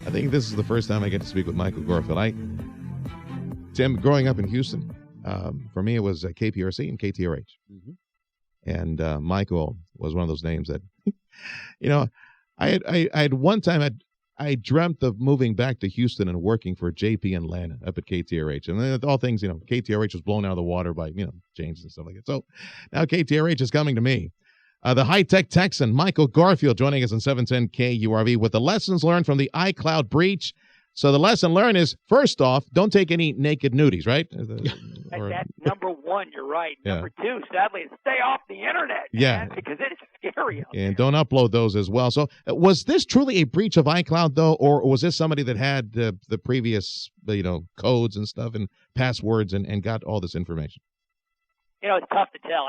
I think this is the first time I get to speak with Michael Garfield. Tim, growing up in Houston, for me it was KPRC and KTRH. Mm-hmm. And Michael was one of those names that, I had one time I dreamt of moving back to Houston and working for JP and Lana up at KTRH. And then all things, KTRH was blown out of the water by, changes and stuff like that. So now KTRH is coming to me. The high-tech Texan, Michael Garfield, joining us on 710 KURV with the lessons learned from the iCloud breach. So the lesson learned is, first off, don't take any naked nudies, right? That's number one. You're right. Yeah. Number two, sadly, is stay off the internet. Man, because it is scary. And don't upload those as well. So was this truly a breach of iCloud, though, or was this somebody that had the previous, codes and stuff and passwords and got all this information? It's tough to tell.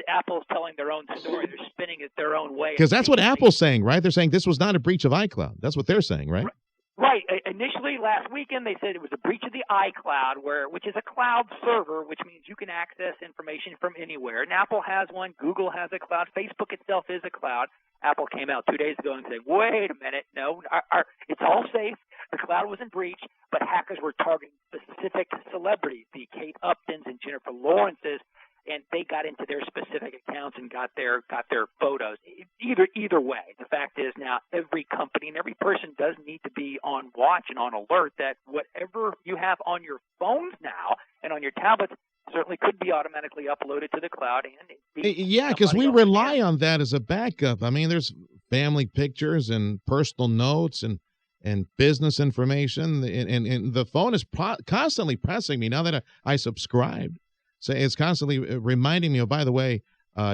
Apple's telling their own story. They're spinning it their own way. Because that's what Apple's saying, right? They're saying this was not a breach of iCloud. That's what they're saying, right? Right. Initially, last weekend, they said it was a breach of the iCloud, which is a cloud server, which means you can access information from anywhere. And Apple has one. Google has a cloud. Facebook itself is a cloud. Apple came out 2 days ago and said, wait a minute, no, it's all safe. The cloud wasn't breached, but hackers were targeting specific celebrities, the Kate Uptons and Jennifer Lawrences, and they got into their specific accounts and got their photos. Either way, the fact is now every company and every person does need to be on watch and on alert that whatever you have on your phones now and on your tablets certainly could be automatically uploaded to the cloud. Yeah, because we rely on that as a backup. I mean, there's family pictures and personal notes and business information, and the phone is constantly pressing me now that I subscribed. So it's constantly reminding me, by the way,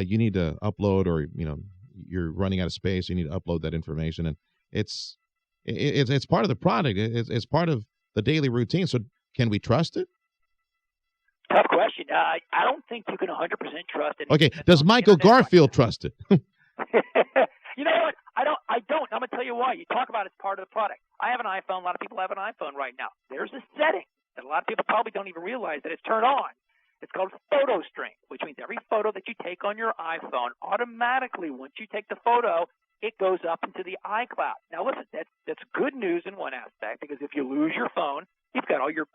you need to upload, or you're running out of space. You need to upload that information, and it's part of the product. It's part of the daily routine. So can we trust it? Tough question. I don't think you can 100% trust it. Okay. Does Michael Garfield trust it? You know what? I don't. I'm gonna tell you why. You talk about it's part of the product. I have an iPhone. A lot of people have an iPhone right now. There's a setting that a lot of people probably don't even realize that it's turned on. It's called photo stream, which means every photo that you take on your iPhone, automatically, once you take the photo, it goes up into the iCloud. Now, listen, that's good news in one aspect, because if you lose your phone, you've got all your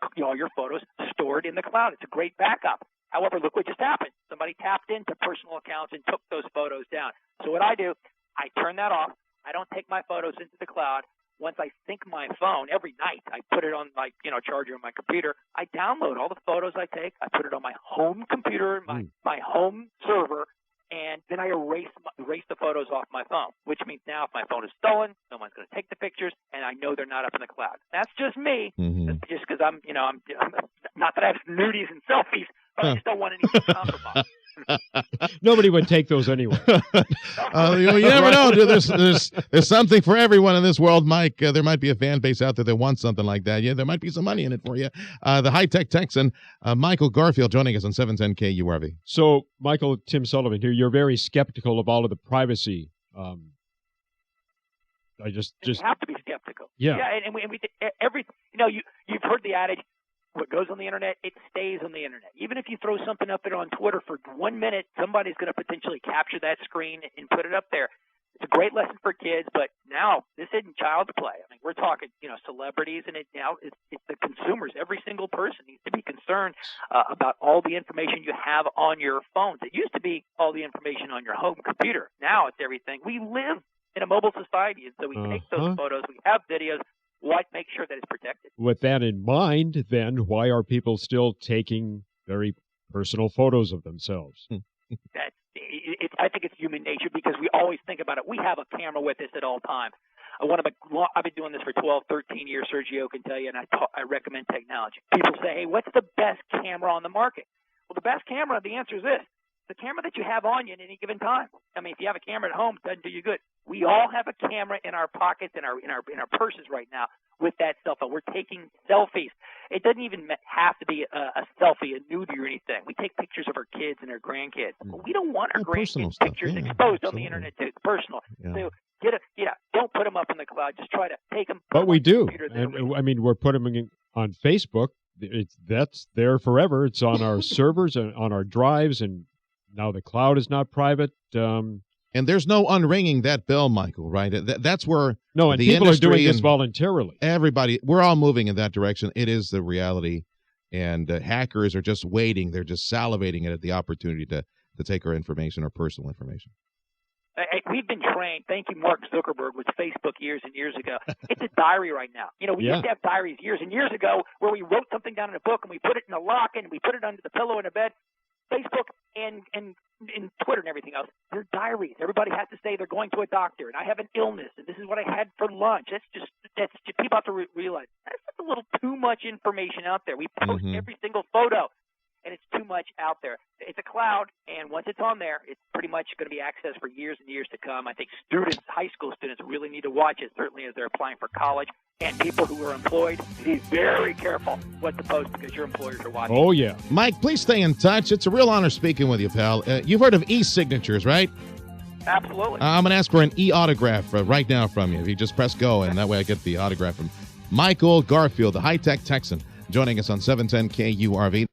photos stored in the cloud. It's a great backup. However, look what just happened. Somebody tapped into personal accounts and took those photos down. So what I do, I turn that off. I don't take my photos into the cloud. Once I sync my phone every night, I put it on my charger on my computer. I download all the photos I take. I put it on my home computer, my home server, and then I erase the photos off my phone. Which means now, if my phone is stolen, someone's going to take the pictures, and I know they're not up in the cloud. That's just me. Mm-hmm. That's just because I'm not that I have nudies and selfies, but I just don't want anything compromised. Nobody would take those anyway. You never know. There's something for everyone in this world, Mike. There might be a fan base out there that wants something like that. Yeah, there might be some money in it for you. The high-tech Texan, Michael Garfield, joining us on 710 KURV. So, Michael, Tim Sullivan here. You're very skeptical of all of the privacy. You have to be skeptical. Yeah. And we you've heard the adage, what goes on the internet, it stays on the internet. Even if you throw something up there on Twitter for 1 minute, somebody's going to potentially capture that screen and put it up there. It's a great lesson for kids, but now this isn't child's play. I mean, we're talking, celebrities, and it's the consumers. Every single person needs to be concerned about all the information you have on your phones. It used to be all the information on your home computer. Now it's everything. We live in a mobile society, and so we take those photos, we have videos. Make sure that it's protected. With that in mind, then, why are people still taking very personal photos of themselves? I think it's human nature, because we always think about it. We have a camera with us at all times. I've been doing this for 12, 13 years. Sergio can tell you, and I recommend technology. People say, hey, what's the best camera on the market? Well, the best camera, the answer is this. The camera that you have on you at any given time. I mean, if you have a camera at home, it doesn't do you good. We all have a camera in our pockets, in our purses right now with that cell phone. We're taking selfies. It doesn't even have to be a selfie, a nudie or anything. We take pictures of our kids and our grandkids. But we don't want our grandkids' pictures exposed on the internet too. Personal. Yeah. So don't put them up in the cloud. Just try to take them. But we do. I mean, we're putting them on Facebook. That's there forever. It's on our servers and on our drives, and now the cloud is not private. And And there's no unringing that bell, Michael, right? That's where No, and the people are doing this and voluntarily. everybody, we're all moving in that direction. It is the reality. And hackers are just waiting. They're just salivating at the opportunity to take our information, our personal information. We've been trained. Thank you, Mark Zuckerberg, with Facebook years and years ago. It's a diary right now. You know, we used to have diaries years and years ago where we wrote something down in a book and we put it in a lock and we put it under the pillow in the bed. Facebook and Twitter and everything else, they're diaries. Everybody has to say they're going to a doctor, and I have an illness, and this is what I had for lunch. That's just people have to realize that's just a little too much information out there. We post every single photo, and it's too much out there. It's a cloud, and once it's on there, it's pretty much going to be accessed for years and years to come. I think students, high school students, really need to watch it, certainly as they're applying for college. And people who are employed, be very careful what to post because your employers are watching. Oh, yeah. Mike, please stay in touch. It's a real honor speaking with you, pal. You've heard of e-signatures, right? Absolutely. I'm going to ask for an e-autograph right now from you. If you just press go, and that way I get the autograph from Michael Garfield, the high-tech Texan, joining us on 710 KURV.